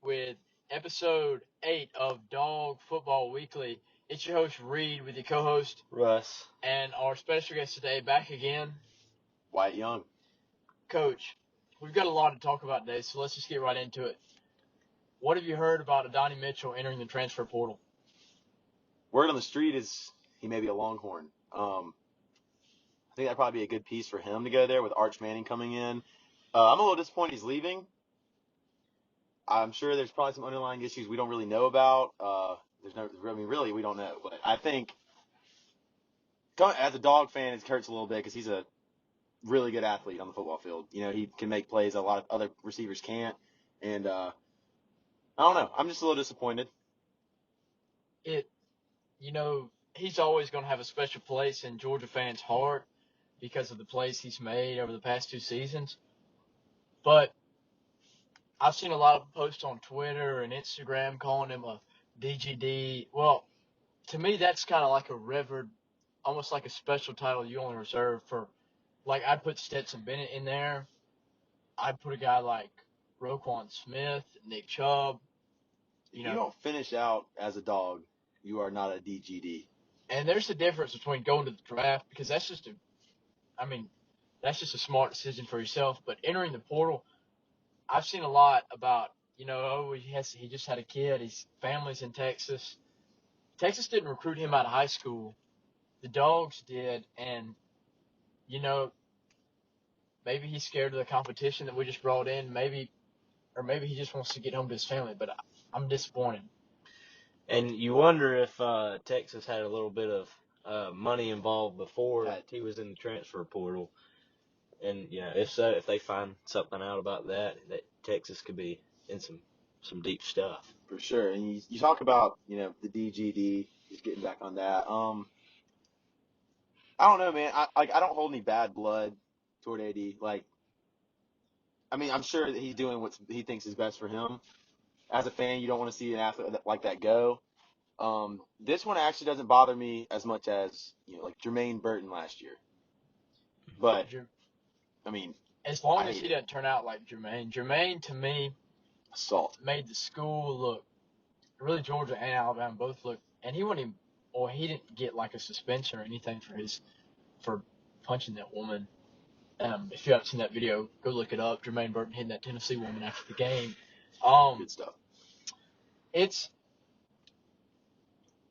with episode 8 of Dog Football Weekly. It's your host, Reed, with your co host, Russ. and our special guest today, back again, Wyatt Young. Coach. We've got a lot to talk about today, so let's just get right into it. What have you heard about Adonai Mitchell entering the transfer portal? Word on the street is he may be a Longhorn. I think that'd probably be a good piece for him to go there with Arch Manning coming in. I'm a little disappointed he's leaving. I'm sure there's probably some underlying issues we don't really know about. Really, we don't know. But I think, as a Dog fan, it hurts a little bit because he's a really good athlete on the football field. You know, he can make plays a lot of other receivers can't. And I don't know. I'm just a little disappointed. He's always going to have a special place in Georgia fans' heart because of the plays he's made over the past 2 seasons. But I've seen a lot of posts on Twitter and Instagram calling him a DGD. Well, to me, that's kind of like a revered, almost like a special title you only reserve for, like, I'd put Stetson Bennett in there. I'd put a guy like Roquan Smith, Nick Chubb. If you don't finish out as a Dog, you are not a DGD. And there's a difference between going to the draft, because that's just a smart decision for yourself. But entering the portal, I've seen a lot about, he just had a kid. His family's in Texas. Texas didn't recruit him out of high school. The Dogs did, and, maybe he's scared of the competition that we just brought in. Maybe he just wants to get home to his family, but I'm disappointed. And you wonder if Texas had a little bit of money involved before he was in the transfer portal. And, if so, if they find something out about that Texas could be in some deep stuff. For sure. And you talk about, the DGD, just getting back on that. I don't know, man. I don't hold any bad blood toward AD. I'm sure that he's doing what he thinks is best for him. As a fan, you don't want to see an athlete like that go. This one actually doesn't bother me as much as, like Jermaine Burton last year. But, as long as he doesn't turn out like Jermaine, to me, assault made the school look, really Georgia and Alabama both look, and he didn't get like a suspension or anything for punching that woman. If you haven't seen that video, go look it up. Jermaine Burton hitting that Tennessee woman after the game. Good stuff.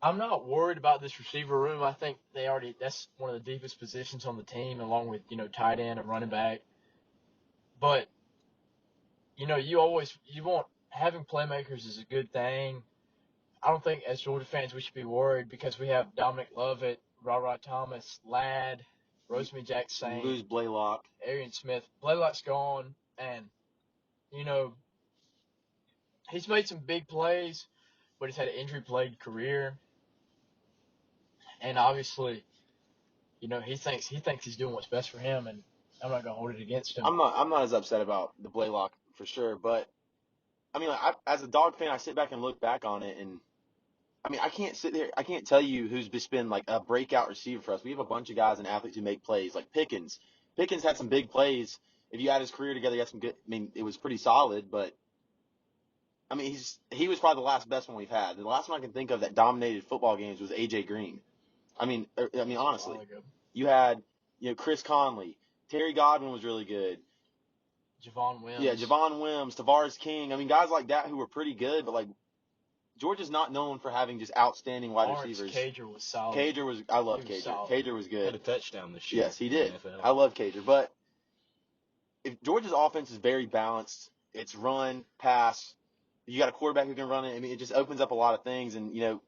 I'm not worried about this receiver room. I think that's one of the deepest positions on the team, along with, tight end and running back. But, having playmakers is a good thing. I don't think as Georgia fans we should be worried because we have Dominic Lovett, Ra Thomas, Ladd, Rosemary Jackson. You lose Blaylock. Arian Smith. Blaylock's gone, and, he's made some big plays, but he's had an injury-plagued career. And obviously, he thinks he's doing what's best for him, and I'm not going to hold it against him. I'm not as upset about the Blaylock for sure, but as a Dog fan, I sit back and look back on it, and I can't sit there. I can't tell you who's just been like a breakout receiver for us. We have a bunch of guys and athletes who make plays, like Pickens. Pickens had some big plays. If you add his career together, he had some good. It was pretty solid, but he was probably the last best one we've had. The last one I can think of that dominated football games was AJ Green. Honestly, you had Chris Conley, Terry Godwin was really good. Javon Wims. Yeah, Javon Wims, Tavares King. Guys like that who were pretty good, but Georgia's not known for having just outstanding wide receivers. Cager was solid. I love Cager. Cager was good. Had a touchdown this year. Yes, he did. I love Cager. But if Georgia's offense is very balanced, it's run, pass, you got a quarterback who can run it. It just opens up a lot of things. And,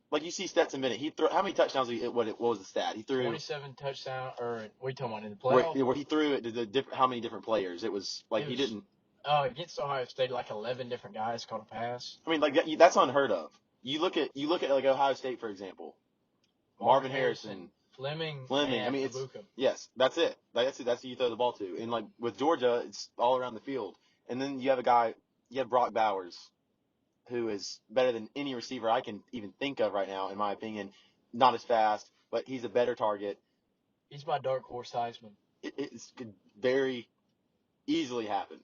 like you see Stetson Bennett, how many touchdowns? What was the stat? He threw 27 touchdowns. Or what are you talking about in the playoff? Where he threw it to how many different players? It was he didn't. Against Ohio State, 11 different guys caught a pass. That's unheard of. You look at Ohio State, for example. Marvin Harrison, Fleming. Yes, that's it. That's who you throw the ball to. And with Georgia, it's all around the field. And then you have Brock Bowers, who is better than any receiver I can even think of right now, in my opinion. Not as fast, but he's a better target. He's my dark horse Heisman. It could very easily happen.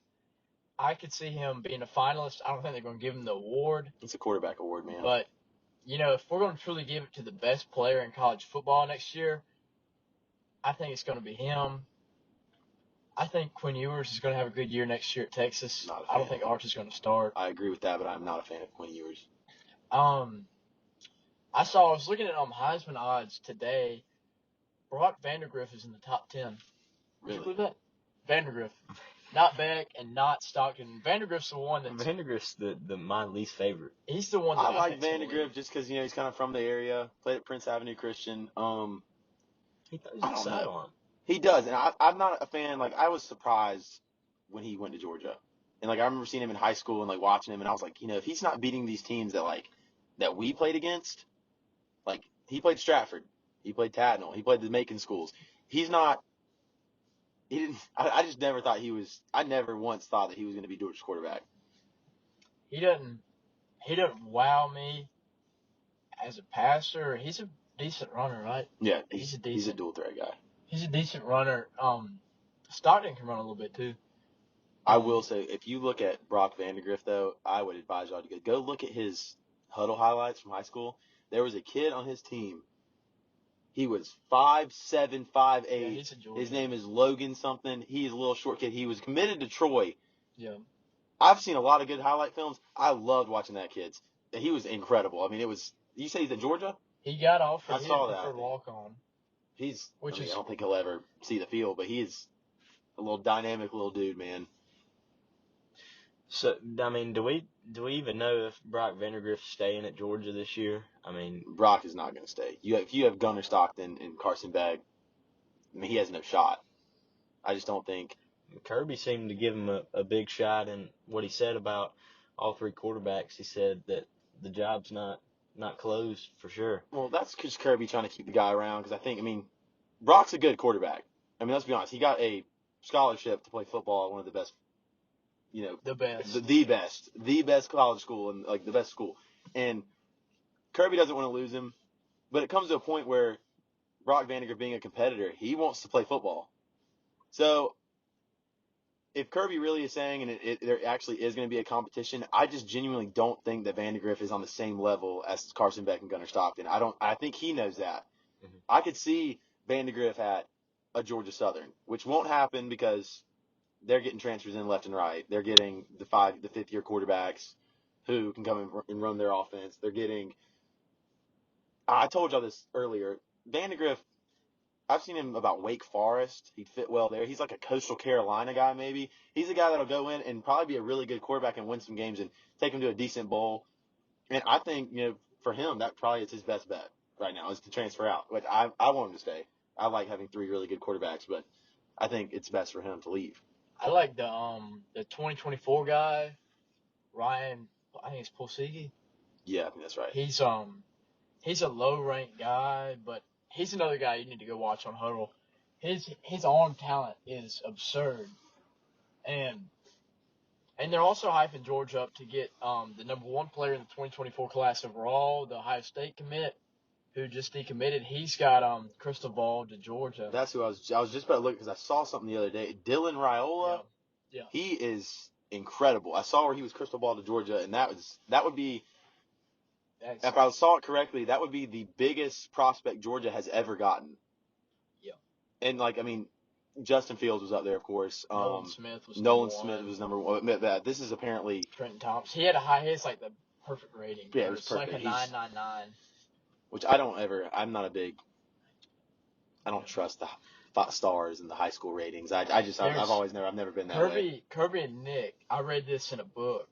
I could see him being a finalist. I don't think they're going to give him the award. It's a quarterback award, man. But, if we're going to truly give it to the best player in college football next year, I think it's going to be him. I think Quinn Ewers is going to have a good year next year at Texas. I don't think Arch is going to start. I agree with that, but I'm not a fan of Quinn Ewers. I was looking at Heisman odds today. Brock Vandagriff is in the top 10. Really? Did you believe that? Vandagriff. Not Beck and not Stockton. Vandagriff's the one that's... Vandagriff's my least favorite. He's the one that I like Vandagriff just because, he's kind of from the area. Played at Prince Avenue Christian. He throws the sideline. He does, and I'm not a fan. Like, I was surprised when he went to Georgia. And, I remember seeing him in high school and, watching him, and I was like, if he's not beating these teams that we played against, he played Stratford. He played Tatnall. He played the Macon schools. He's not – he didn't – I just never thought he was – I never once thought that he was going to be Georgia's quarterback. He doesn't wow me as a passer. He's a decent runner, right? Yeah, he's a dual threat guy. He's a decent runner. Stockton can run a little bit too. I will say, if you look at Brock Vandagriff, though, I would advise y'all to go look at his huddle highlights from high school. There was a kid on his team. He was 5'7", 5'8". Yeah, his name is Logan something. He's a little short kid. He was committed to Troy. Yeah. I've seen a lot of good highlight films. I loved watching that kid. He was incredible. I mean, it was – you say he's at Georgia? He got offered. I saw that. For walk-on. I don't think he'll ever see the field, but he is a little dynamic little dude, man. So, I mean, do we even know if Brock Vandagriff's staying at Georgia this year? I mean, Brock is not going to stay. If you have Gunnar Stockton and Carson Beck, I mean, he has no shot. I just don't think. Kirby seemed to give him a big shot, and what he said about all three quarterbacks, he said that the job's not closed for sure. Well, that's just Kirby trying to keep the guy around because Brock's a good quarterback. I mean, let's be honest. He got a scholarship to play football at one of the best. The best. The best college school and the best school. And Kirby doesn't want to lose him, but it comes to a point where Brock Vandagriff being a competitor, he wants to play football. So if Kirby really is saying, and there actually is going to be a competition, I just genuinely don't think that Vandagriff is on the same level as Carson Beck and Gunnar Stockton. I think he knows that. Mm-hmm. I could see Vandagriff at a Georgia Southern, which won't happen because they're getting transfers in left and right. They're getting the fifth-year quarterbacks who can come and run their offense. They're getting – I told y'all this earlier. Vandagriff, I've seen him about Wake Forest. He'd fit well there. He's like a Coastal Carolina guy maybe. He's a guy that'll go in and probably be a really good quarterback and win some games and take him to a decent bowl. And I think, for him, that probably is his best bet right now is to transfer out. But I want him to stay. I like having three really good quarterbacks, but I think it's best for him to leave. I like the 2024 guy, Ryan. I think it's Pulsigi. Yeah, I think that's right. He's a low-ranked guy, but he's another guy you need to go watch on Huddle. His arm talent is absurd, and they're also hyping Georgia up to get the number one player in the 2024 class overall, the Ohio State commit, who just decommitted. He's got crystal ball to Georgia. That's who I was just about to look because I saw something the other day. Dylan Raiola. Yeah. He is incredible. I saw where he was crystal ball to Georgia, and that would be. If I saw it correctly, that would be the biggest prospect Georgia has ever gotten. Yeah. And Justin Fields was up there, of course. Nolan Smith was number one. This is apparently Trenton Thompson. He had the perfect rating. Yeah, it was perfect. Like a 999. Which I'm not a big. I don't trust the stars and the high school ratings. I've never been that way. Kirby and Nick. I read this in a book.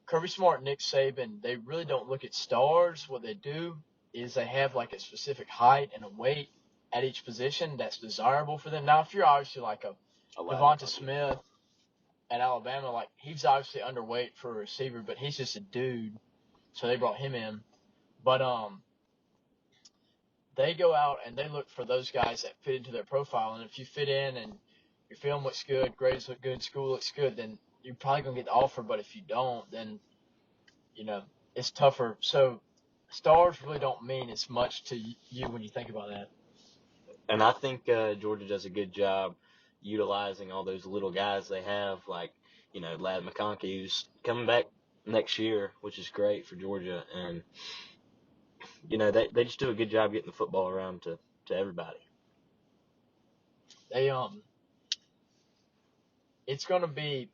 Kirby Smart, Nick Saban, they really don't look at stars. What they do is they have a specific height and a weight at each position that's desirable for them. Now, if you're obviously like a Devonta Smith at Alabama, he's obviously underweight for a receiver, but he's just a dude, so they brought him in. But they go out and they look for those guys that fit into their profile, and if you fit in and your film looks good, grades look good, school looks good, then you're probably going to get the offer, but if you don't, then, it's tougher. So stars really don't mean as much to you when you think about that. And I think Georgia does a good job utilizing all those little guys they have. Ladd McConkey, who's coming back next year, which is great for Georgia. And, they just do a good job getting the football around to everybody. It's going to be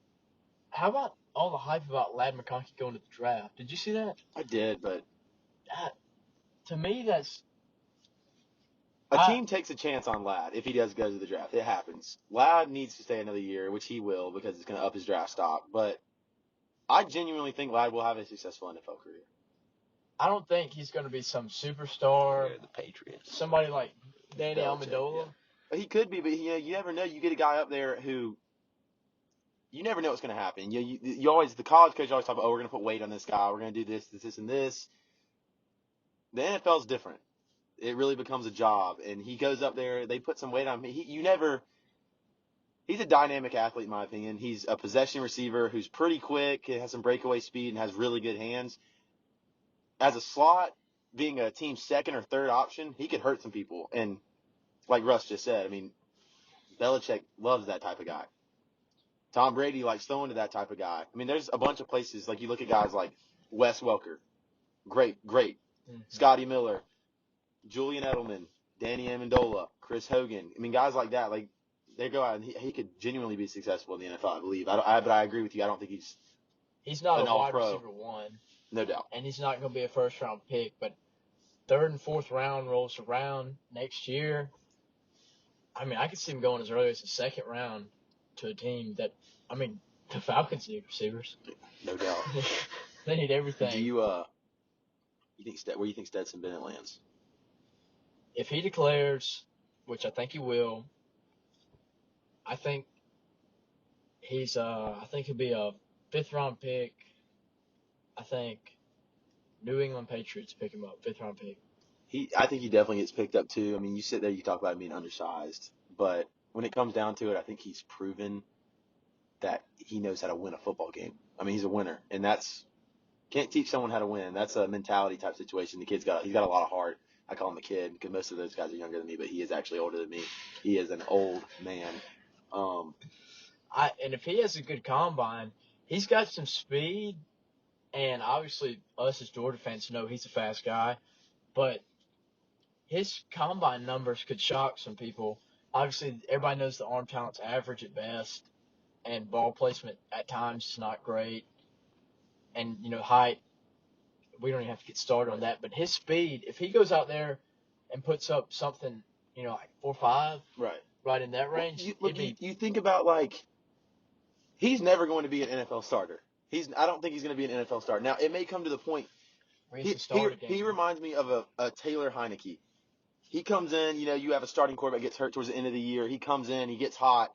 – how about all the hype about Ladd McConkey going to the draft? Did you see that? I did, but to me, that's – a team takes a chance on Ladd if he does go to the draft. It happens. Ladd needs to stay another year, which he will because it's going to up his draft stock. But I genuinely think Ladd will have a successful NFL career. I don't think he's going to be some superstar. The Patriots. Somebody like Danny Amendola. Yeah. But he could be, but you never know. You get a guy up there who you never know what's going to happen. You always, the college coach always talk about, we're going to put weight on this guy. We're going to do this, and this. The NFL is different. It really becomes a job, and he goes up there. They put some weight on him. He's a dynamic athlete, in my opinion. He's a possession receiver who's pretty quick, has some breakaway speed, and has really good hands. As a slot, being a team's second or third option, he could hurt some people. And like Russ just said, I mean, Belichick loves that type of guy. Tom Brady likes throwing to that type of guy. I mean, there's a bunch of places, like you look at guys like Wes Welker, great. Mm-hmm. Scotty Miller, Julian Edelman, Danny Amendola, Chris Hogan. I mean, guys like that, like they go out and he could genuinely be successful in the NFL, I believe. But I agree with you. I don't think he's not an a wide all-pro. receiver one. No doubt. And he's not going to be a first-round pick. But third and fourth round rolls around next year. I mean, I could see him going as early as the second round to a team that, I mean, the Falcons need receivers. No doubt. They need everything. Do you where do you think Stetson Bennett lands? If he declares, which I think he will, I think he'll be a fifth-round pick. I think New England Patriots pick him up, fifth-round pick. I think he definitely gets picked up too. I mean, you sit there, you talk about him being undersized, but when it comes down to it, I think he's proven that he knows how to win a football game. I mean, he's a winner, and can't teach someone how to win. That's a mentality type situation. He's got a lot of heart. I call him a kid because most of those guys are younger than me, but he is actually older than me. He is an old man. And if he has a good combine, he's got some speed, and obviously us as Georgia fans know he's a fast guy, but his combine numbers could shock some people. Obviously, everybody knows the arm talent's average at best, and ball placement at times is not great. And, height, we don't even have to get started on that. But his speed, if he goes out there and puts up something, like 4.5, right in that range, you think about, he's never going to be an NFL starter. I don't think he's going to be an NFL starter. Now, it may come to the point. He reminds me of a Taylor Heineke. He comes in, you have a starting quarterback gets hurt towards the end of the year. He comes in, he gets hot.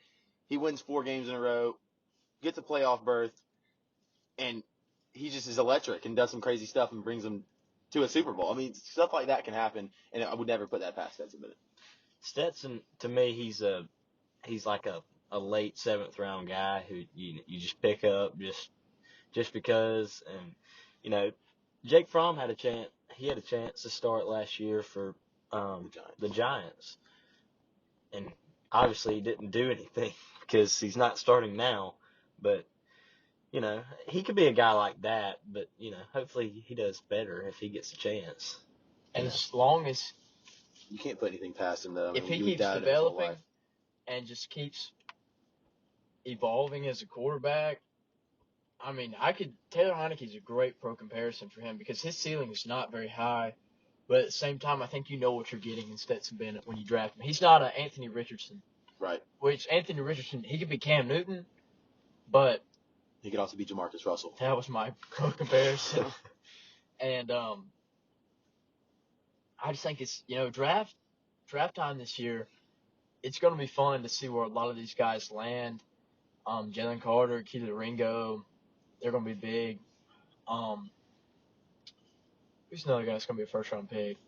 He wins 4 games in a row, gets a playoff berth, and he just is electric and does some crazy stuff and brings them to a Super Bowl. I mean, stuff like that can happen, and I would never put that past Stetson Bennett. Stetson, to me, he's like a late 7th round guy who you just pick up just because. And Jake Fromm had a chance. He had a chance to start last year for the Giants, and obviously he didn't do anything because he's not starting now. But he could be a guy like that. But hopefully he does better if he gets a chance. And as long as you can't put anything past him, though. If he keeps developing and just keeps evolving as a quarterback, I mean, Taylor Heineke's a great pro comparison for him because his ceiling is not very high. But at the same time, I think you know what you're getting in Stetson Bennett when you draft him. He's not an Anthony Richardson. Right. Which Anthony Richardson, he could be Cam Newton, but he could also be Jamarcus Russell. That was my pro comparison. And I just think it's, draft time this year, it's going to be fun to see where a lot of these guys land. Jalen Carter, Keely Ringo, they're going to be big. Who's another guy that's going to be a first-round pick?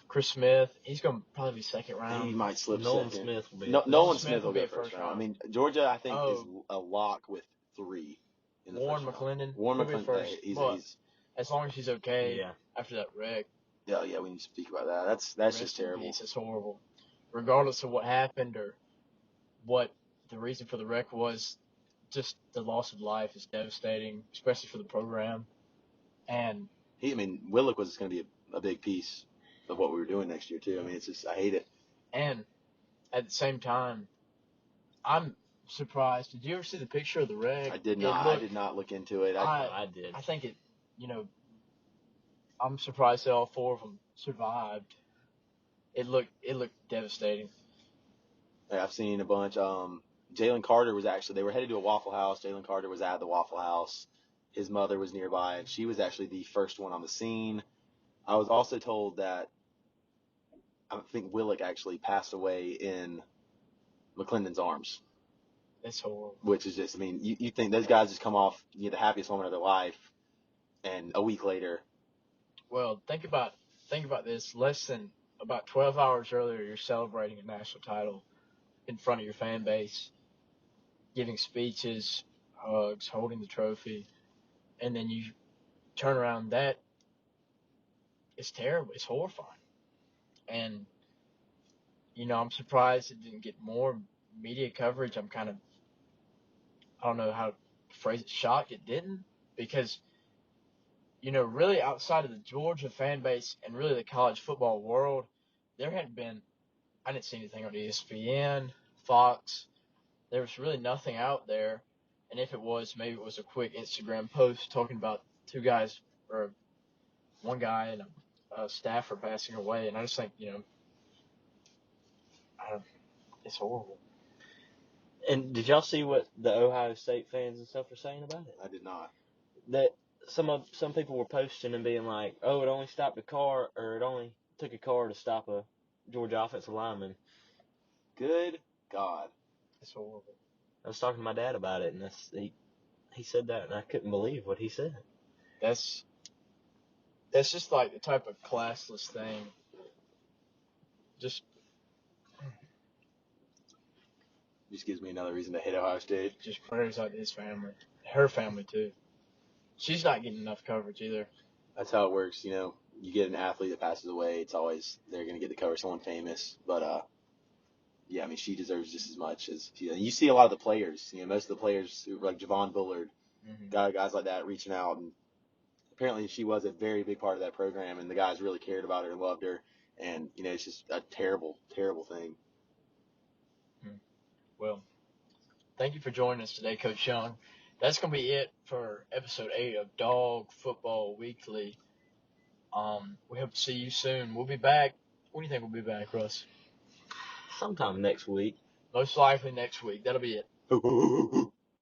Chris Smith, he's going to probably be second round. He might slip Nolan second. Smith will be. Nolan Smith will be a first round. I mean, Georgia, I think, is a lock with 3 in the Warren first round. McClendon. Warren McClendon. He's as long as he's okay after that wreck. Yeah, we need to speak about that. That's just terrible. It's horrible. Regardless of what happened or what the reason for the wreck was, just the loss of life is devastating, especially for the program. And Willick was going to be a big piece of what we were doing next year too. I mean, it's just I hate it. And at the same time, I'm surprised. Did you ever see the picture of the wreck? I did not. I did not look into it. I did. I think it. I'm surprised that all four of them survived. It looked devastating. I've seen a bunch. Jalen Carter was actually, they were headed to a Waffle House. Jalen Carter was at the Waffle House. His mother was nearby, and she was actually the first one on the scene. I was also told that I think Willick actually passed away in McClendon's arms. That's horrible. Which is just, I mean, you think those guys just come off the happiest moment of their life, and a week later. Well, think about this. Less than about 12 hours earlier, you're celebrating a national title in front of your fan base, giving speeches, hugs, holding the trophy, and then you turn around. That is terrible. It's horrifying. And, I'm surprised it didn't get more media coverage. I'm kind of, I don't know how to phrase it, shocked it didn't, because, really outside of the Georgia fan base and really the college football world, there hadn't been, I didn't see anything on ESPN, Fox. There was really nothing out there. And if it was, maybe it was a quick Instagram post talking about two guys, or one guy and a staffer passing away. And I just think, it's horrible. And did y'all see what the Ohio State fans and stuff were saying about it? I did not. That some people were posting and being like, "Oh, it only stopped a car, or it only took a car to stop a Georgia offensive lineman." Good God. It's horrible. I was talking to my dad about it, and he said that, and I couldn't believe what he said. That's just like the type of classless thing. Just gives me another reason to hate Ohio State. Just prayers out to his family, her family too. She's not getting enough coverage either. That's how it works. You get an athlete that passes away, it's always they're going to get to cover someone famous. But yeah, I mean, she deserves just as much as you see a lot of the players. Most of the players who like Javon Bullard, guys like that reaching out, and apparently she was a very big part of that program, and the guys really cared about her and loved her. And it's just a terrible, terrible thing. Well, thank you for joining us today, Coach Young. That's going to be it for episode 8 of Dog Football Weekly. We hope to see you soon. We'll be back. When do you think we'll be back, Russ? Sometime next week. Most likely next week. That'll be it.